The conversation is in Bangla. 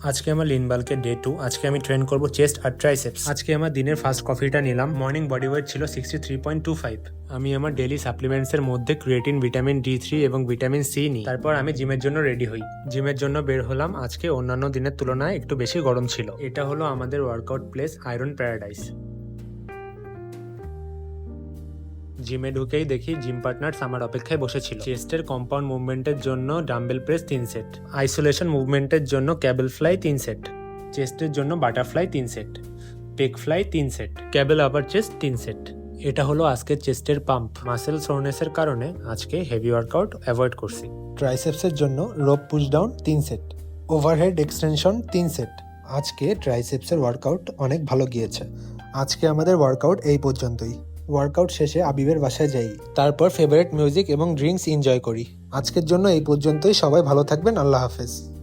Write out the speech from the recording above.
আজকে আমার লিন বাল্কের ডে 2। আজকে আমি ট্রেন করব চেস্ট আর ট্রাইসেপস। আজকে আমার দিনের ফার্স্ট কফিটা নিলাম। মর্নিং বডি ওয়েট ছিল 63.25। আমি আমার ডেইলি সাপ্লিমেন্টস এর মধ্যে ক্রিয়েটিন, ভিটামিন D3 এবং ভিটামিন সি নিই। তারপর আমি জিমের জন্য রেডি হই। জিমের জন্য বের হলাম। আজকে অন্যান্য দিনের তুলনায় একটু বেশি গরম ছিল। এটা হলো আমাদের ওয়ার্কআউট প্লেস, আয়রন প্যারাডাইস। জিমে ঢুকেই দেখি জিম পার্টনার্স আমার অপেক্ষায় বসেছিল। চেস্টের কম্পাউন্ড মুভমেন্টের জন্য ডাম্বেল প্রেস 3 সেট, আইসোলেশন মুভমেন্টের জন্য ক্যাবেল ফ্লাই 3 সেট, চেস্টের জন্য বাটারফ্লাই 3 সেট, পেক ফ্লাই 3 সেট, ক্যাবেল আপার চেস্ট 3 সেট। এটা হলো আজকের চেস্টের পাম্প। মাসেল সোরনেসের কারণে আজকে হেভি ওয়ার্কআউট অ্যাভয়েড করছি। ট্রাইসেপসের জন্য rope push down 3 set, overhead extension 3 set. আজকে ট্রাইসেপসের ওয়ার্কআউট অনেক ভালো গিয়েছে। আজকে আমাদের ওয়ার্কআউট এই পর্যন্তই। ওয়ার্কআউট শেষে আবিবের বাসায় যাই, তারপর ফেভারিট মিউজিক এবং ড্রিঙ্কস এনজয় করি। আজকের জন্য এই পর্যন্তই। সবাই ভালো থাকবেন। আল্লাহ হাফেজ।